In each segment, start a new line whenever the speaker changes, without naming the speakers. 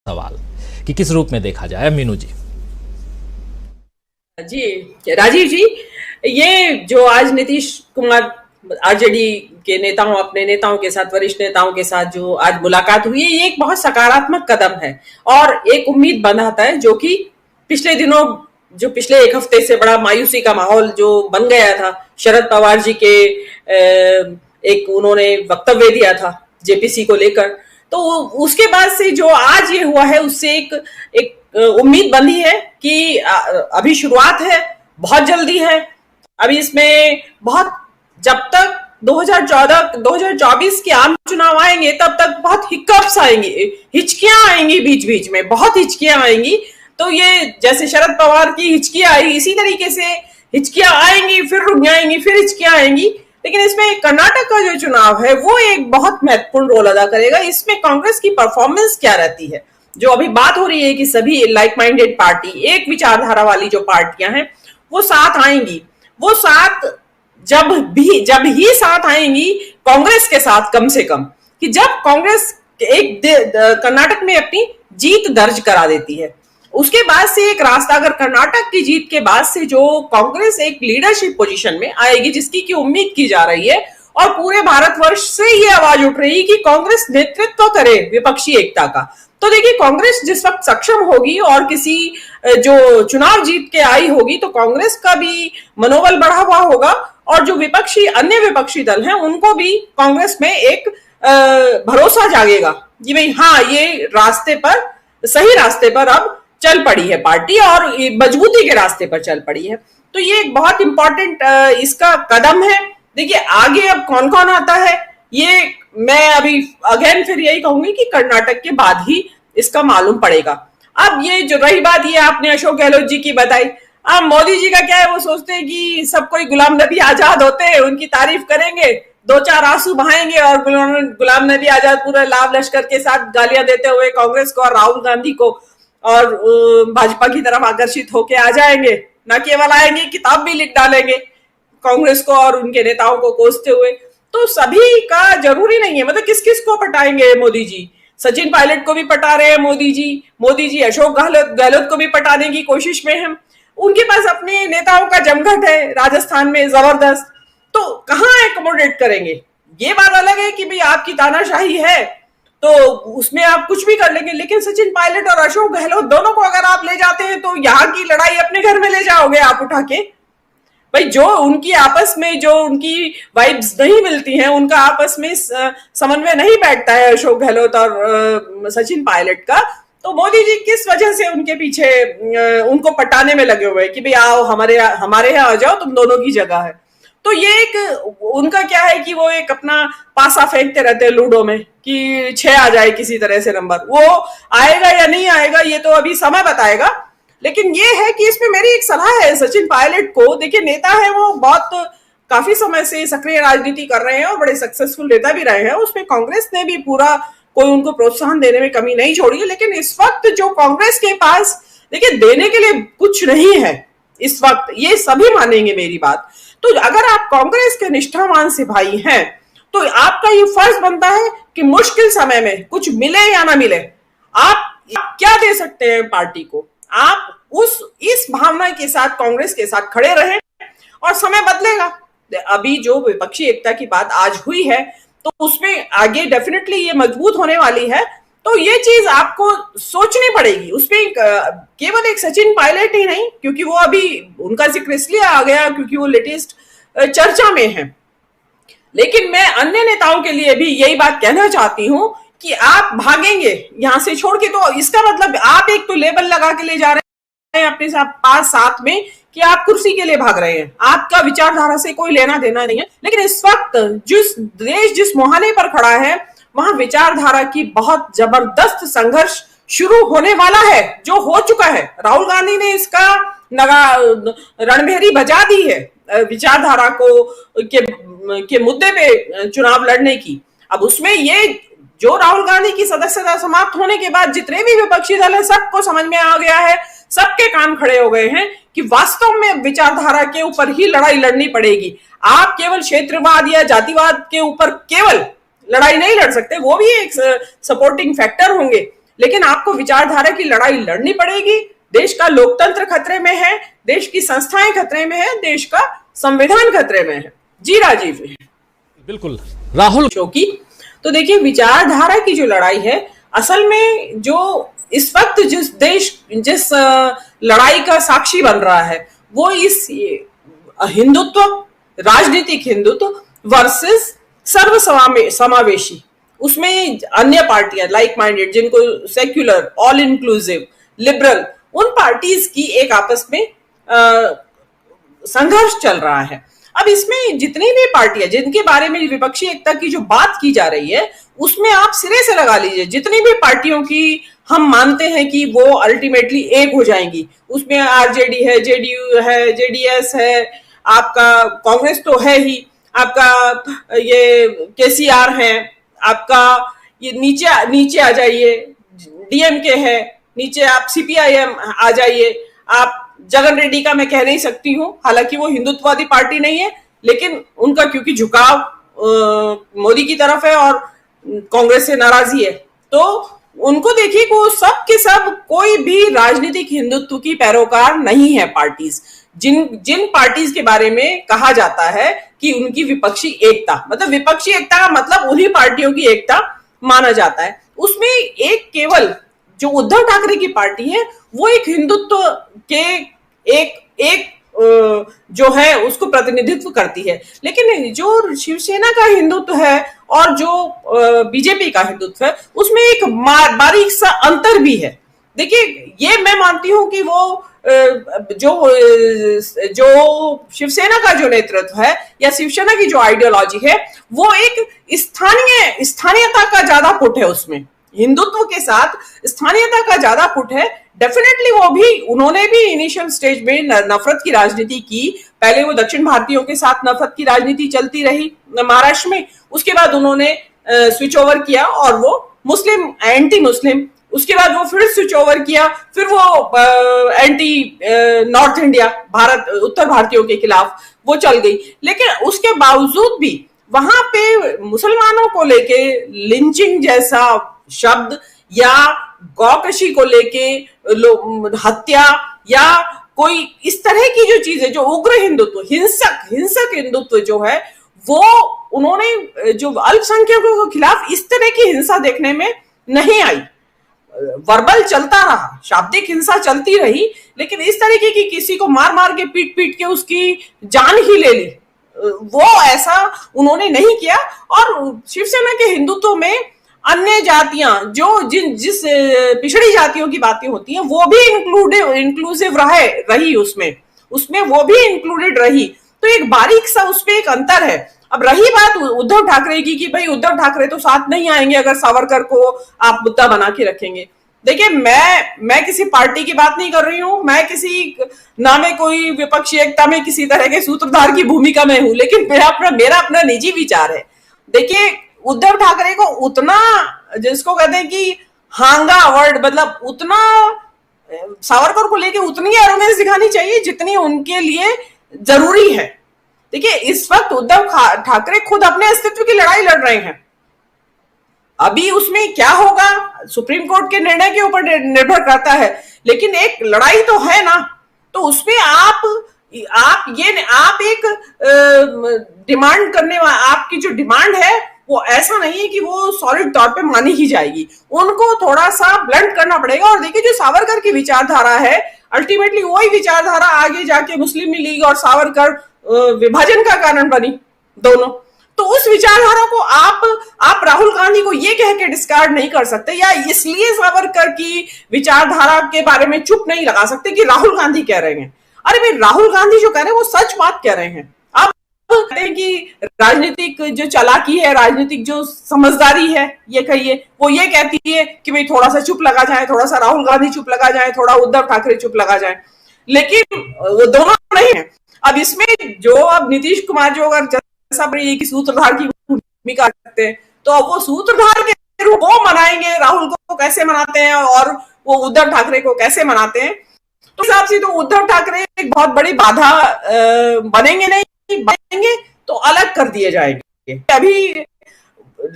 सवाल कि किस रूप में देखा जाए। मीनू जी।
जी राजीव जी, ये जो आज नीतीश कुमार आरजेडी के नेताओं, अपने नेताओं के साथ, वरिष्ठ नेताओं के साथ जो आज मुलाकात हुई है, ये एक बहुत सकारात्मक कदम है और एक उम्मीद बनाता है, जो कि पिछले दिनों, जो पिछले एक हफ्ते से बड़ा मायूसी का माहौल जो बन गया था, शरद पवार जी के एक उन्होंने वक्तव्य दिया था जेपीसी को लेकर, तो उसके बाद से जो आज ये हुआ है, उससे एक उम्मीद बंधी है कि अभी शुरुआत है, बहुत जल्दी है। अभी इसमें बहुत, जब तक 2024 के आम चुनाव आएंगे तब तक बहुत हिकअप्स आएंगी, हिचकियां आएंगी, बीच बीच में बहुत हिचकियां आएंगी। तो ये जैसे शरद पवार की हिचकियां आई, इसी तरीके से हिचकियां आएंगी, फिर रुक जाएंगी, फिर हिचकियां आएंगी। लेकिन इसमें कर्नाटक का जो चुनाव है वो एक बहुत महत्वपूर्ण रोल अदा करेगा। इसमें कांग्रेस की परफॉर्मेंस क्या रहती है, जो अभी बात हो रही है कि सभी लाइक माइंडेड पार्टी, एक विचारधारा वाली जो पार्टियां हैं वो साथ आएंगी। वो साथ जब ही साथ आएंगी कांग्रेस के साथ, कम से कम, कि जब कांग्रेस एक कर्नाटक में अपनी जीत दर्ज करा देती है, उसके बाद से एक रास्ता, अगर कर्नाटक की जीत के बाद से जो कांग्रेस एक लीडरशिप पोजीशन में आएगी, जिसकी की उम्मीद की जा रही है, और पूरे भारतवर्ष से ये आवाज उठ रही है कि कांग्रेस नेतृत्व करे विपक्षी एकता का, तो देखिए कांग्रेस जिस वक्त सक्षम होगी और किसी जो चुनाव जीत के आई होगी, तो कांग्रेस का भी मनोबल बढ़ा हुआ होगा और जो अन्य विपक्षी दल हैं उनको भी कांग्रेस में एक भरोसा जागेगा कि भाई हाँ, ये सही रास्ते पर अब चल पड़ी है पार्टी और मजबूती के रास्ते पर चल पड़ी है। तो ये एक बहुत इंपॉर्टेंट इसका कदम है। देखिए आगे अब कौन कौन आता है, ये मैं अभी अगेन फिर यही कहूंगी कि कर्नाटक के बाद ही इसका मालूम पड़ेगा। अब ये जो रही बात, ये आपने अशोक गहलोत जी की बताई। अब मोदी जी का क्या है, वो सोचते हैं कि सब कोई गुलाम नबी आजाद होते हैं, उनकी तारीफ करेंगे, दो चार आंसू बहाएंगे और गुलाम नबी आजाद पूरा लाभ लश्कर के साथ गालियां देते हुए कांग्रेस को और राहुल गांधी को और भाजपा की तरफ आकर्षित होके आ जाएंगे। न केवल आएंगे, किताब भी लिख डालेंगे कांग्रेस को और उनके नेताओं को कोसते हुए। तो सभी का जरूरी नहीं है, मतलब किस किस को पटाएंगे मोदी जी। सचिन पायलट को भी पटा रहे हैं मोदी जी अशोक गहलोत को भी पटाने की कोशिश में हैं। उनके पास अपने नेताओं का जमघट है राजस्थान में जबरदस्त, तो कहाँ एकोमोडेट करेंगे। ये बात अलग है कि भाई आपकी तानाशाही है तो उसमें आप कुछ भी कर लेंगे, लेकिन सचिन पायलट और अशोक गहलोत दोनों को अगर आप ले जाते हैं तो यहाँ की लड़ाई अपने घर में ले जाओगे आप उठा के। भाई जो उनकी आपस में जो उनकी वाइब्स नहीं मिलती हैं, उनका आपस में समन्वय नहीं बैठता है अशोक गहलोत और सचिन पायलट का, तो मोदी जी किस वजह से उनके पीछे उनको पटाने में लगे हुए हैं कि भाई आओ हमारे यहाँ आ जाओ, तुम दोनों की जगह है। तो ये एक उनका क्या है कि वो एक अपना पासा फेंकते रहते हैं लूडो में कि 6 आ जाए किसी तरह से नंबर, वो आएगा या नहीं आएगा ये तो अभी समय बताएगा। लेकिन ये है कि इसमें मेरी एक सलाह है सचिन पायलट को। देखिए नेता है वो, बहुत काफी समय से सक्रिय राजनीति कर रहे हैं और बड़े सक्सेसफुल नेता भी रहे हैं, उसमें कांग्रेस ने भी पूरा कोई उनको प्रोत्साहन देने में कमी नहीं छोड़ी है। लेकिन इस वक्त जो कांग्रेस के पास देखिए देने के लिए कुछ नहीं है इस वक्त, ये सभी मानेंगे मेरी बात। तो अगर आप कांग्रेस के निष्ठावान सिपाही हैं तो आपका ये फर्ज बनता है कि मुश्किल समय में कुछ मिले या ना मिले, आप क्या दे सकते हैं पार्टी को, आप इस भावना के साथ कांग्रेस के साथ खड़े रहें और समय बदलेगा। अभी जो विपक्षी एकता की बात आज हुई है तो उसमें आगे डेफिनेटली ये मजबूत होने वाली है, तो ये चीज आपको सोचनी पड़ेगी। उसमें केवल एक सचिन पायलट ही नहीं, क्योंकि वो अभी उनका जिक्र इसलिए आ गया क्योंकि वो लेटेस्ट चर्चा में है, लेकिन मैं अन्य नेताओं के लिए भी यही बात कहना चाहती हूं कि आप भागेंगे यहां से छोड़ के, तो इसका मतलब आप एक तो लेबल लगा के ले जा रहे हैं अपने साथ में कि आप कुर्सी के लिए भाग रहे हैं, आपका विचारधारा से कोई लेना देना नहीं है। लेकिन इस वक्त जिस मुहाने पर खड़ा है वहां विचारधारा की बहुत जबरदस्त संघर्ष शुरू होने वाला है, जो हो चुका है। राहुल गांधी ने इसका रणभेरी बजा दी है विचारधारा के मुद्दे पे चुनाव लड़ने की। अब उसमें ये जो राहुल गांधी की सदस्यता समाप्त होने के बाद जितने भी विपक्षी दल है सबको समझ में आ गया है, सबके कान खड़े हो गए हैं कि वास्तव में विचारधारा के ऊपर ही लड़ाई लड़नी पड़ेगी। आप केवल क्षेत्रवाद या जातिवाद के ऊपर केवल लड़ाई नहीं लड़ सकते, वो भी एक सपोर्टिंग फैक्टर होंगे, लेकिन आपको विचारधारा की लड़ाई लड़नी पड़ेगी। देश का लोकतंत्र खतरे में है, देश की संस्थाएं खतरे में है, देश का संविधान खतरे में है। जी राजीव।
बिल्कुल राहुल
की तो देखिए, विचारधारा की जो लड़ाई है, असल में जो इस वक्त जिस लड़ाई का साक्षी बन रहा है, वो इस हिंदुत्व, राजनीतिक हिंदुत्व वर्सेस सर्व समावेशी, उसमें अन्य पार्टियां लाइक माइंडेड, जिनको सेक्युलर, ऑल इंक्लूसिव, लिबरल, उन पार्टीज की एक आपस में संघर्ष चल रहा है। अब इसमें जितनी भी पार्टियां, जिनके बारे में विपक्षी एकता की जो बात की जा रही है, उसमें आप सिरे से लगा लीजिए, जितनी भी पार्टियों की हम मानते हैं कि वो अल्टीमेटली एक हो जाएंगी, उसमें आरजेडी है, जेडीयू है, जेडीएस है, आपका कांग्रेस तो है ही, आपका ये केसीआर है, आपका ये नीचे आ जाइए डीएमके है, नीचे आप सीपीआईएम आ जाइए, आप जगन रेड्डी का मैं कह नहीं सकती हूं, हालांकि वो हिंदुत्ववादी पार्टी नहीं है, लेकिन उनका क्योंकि झुकाव मोदी की तरफ है और कांग्रेस से नाराजगी है, तो उनको देखिए वो सब के सब कोई भी राजनीतिक हिंदुत्व की पैरोकार नहीं है पार्टीज। जिन पार्टीज के बारे में कहा जाता है कि उनकी विपक्षी एकता, मतलब विपक्षी एकता का मतलब उन्हीं पार्टियों की एकता माना जाता है, उसमें एक केवल जो उद्धव ठाकरे की पार्टी है वो एक हिंदुत्व के एक जो है उसको प्रतिनिधित्व करती है, लेकिन जो शिवसेना का हिंदुत्व है और जो बीजेपी का हिंदुत्व है, उसमें एक बारीक सा अंतर भी है। देखिए, ये मैं मानती हूं कि वो जो शिवसेना का जो नेतृत्व है या शिवसेना की जो आइडियोलॉजी है, वो एक स्थानीयता का ज्यादा पुट है, उसमें हिंदुत्व के साथ स्थानीयता का ज्यादा पुट है। डेफिनेटली उन्होंने भी इनिशियल स्टेज में नफरत की राजनीति की, पहले वो दक्षिण भारतीयों के साथ नफरत की राजनीति चलती रही महाराष्ट्र में, उसके बाद उन्होंने स्विच ओवर किया और वो मुस्लिम, एंटी मुस्लिम, उसके बाद वो फिर स्विच ओवर किया, फिर वो एंटी नॉर्थ इंडिया, उत्तर भारतीयों के खिलाफ वो चल गई। लेकिन उसके बावजूद भी वहां पे मुसलमानों को लेके लिंचिंग जैसा शब्द या गौकशी को लेके हत्या या कोई इस तरह की जो चीजें, जो उग्र हिंदुत्व, हिंसक हिंदुत्व जो है, वो उन्होंने जो अल्पसंख्यकों के खिलाफ इस तरह की हिंसा देखने में नहीं आई। वर्बल चलता रहा, शाब्दिक हिंसा चलती रही, लेकिन इस तरीके की किसी को मार मार के पीट के उसकी जान ही ले ली, वो ऐसा उन्होंने नहीं किया। और शिवसेना के हिंदुत्व में अन्य जातियां जो जिस पिछड़ी जातियों की बातें होती हैं, वो भी इंक्लूसिव रही, उसमें वो भी इंक्लूडेड रही। तो एक बारीक सा उसमें एक अंतर है। अब रही बात उद्धव ठाकरे की कि भाई उद्धव ठाकरे तो साथ नहीं आएंगे अगर सावरकर को आप मुद्दा बना के रखेंगे। देखिए, मैं किसी पार्टी की बात नहीं कर रही हूं, मैं किसी ना में कोई विपक्षी एकता में किसी तरह के सूत्रधार की भूमिका में हूं, लेकिन मेरा अपना निजी विचार है। देखिए, उद्धव ठाकरे को उतना, जिसको कहते हैं कि हांगा वर्ड, मतलब उतना सावरकर को लेके उतनी एरोगेंस दिखानी चाहिए जितनी उनके लिए जरूरी है। देखिए, इस वक्त उद्धव ठाकरे खुद अपने अस्तित्व की लड़ाई लड़ रहे हैं। अभी उसमें क्या होगा सुप्रीम कोर्ट के निर्णय के ऊपर निर्भर करता है, लेकिन एक लड़ाई तो है ना, तो उसमें आप एक डिमांड करने, आपकी जो डिमांड है वो ऐसा नहीं है कि वो सॉलिड तौर पे मानी ही जाएगी, उनको थोड़ा सा ब्लंट करना पड़ेगा। और देखिए, जो सावरकर की विचारधारा है, अल्टीमेटली वही विचारधारा आगे जाके मुस्लिम लीग और सावरकर विभाजन का कारण बनी दोनों। तो उस विचारधारा को आप राहुल गांधी को ये कह के डिस्कार्ड नहीं कर सकते, या इसलिए सावरकर की विचारधारा के बारे में चुप नहीं लगा सकते कि राहुल गांधी कह रहे हैं। अरे भाई, राहुल गांधी जो कह रहे हैं वो सच बात कह रहे हैं। आप कहते हैं कि राजनीतिक जो चालाकी है, राजनीतिक जो समझदारी है, ये कहिए, वो ये कहती है कि भाई थोड़ा सा चुप लगा जाए, थोड़ा सा राहुल गांधी चुप लगा जाए, थोड़ा उद्धव ठाकरे चुप लगा जाए, लेकिन वो दोनों नहीं है। अब इसमें जो अब नीतीश कुमार जो अगर जैसा की सूत्रधार की भूमिका करते हैं, तो अब वो सूत्रधार के रूप वो मनाएंगे, राहुल को कैसे मनाते हैं और वो उद्धव ठाकरे को कैसे मनाते हैं, तो हिसाब से तो उद्धव ठाकरे एक बहुत बड़ी बाधा बनेंगे नहीं, बनेंगे तो अलग कर दिए जाएंगे। अभी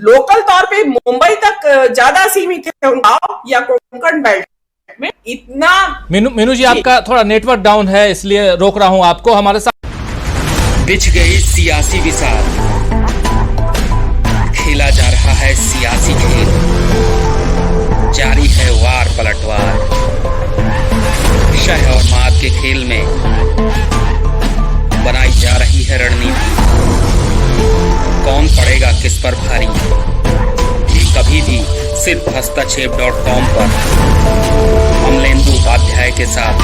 लोकल तौर पे मुंबई तक ज्यादा सीमित है उनका, या कोंकण बेल्ट में इतना।
मीनू जी आपका थोड़ा नेटवर्क डाउन है, इसलिए रोक रहा हूं आपको। हमारे साथ
बिछ गई सियासी विसार, खेला जा रहा है सियासी खेल, जारी है वार पलटवार, शह और मात के खेल में बनाई जा रही है रणनीति। कौन पड़ेगा किस पर भारी, ये कभी भी सिर्फ hastachep.com पर अमलेंदु उपाध्याय के साथ।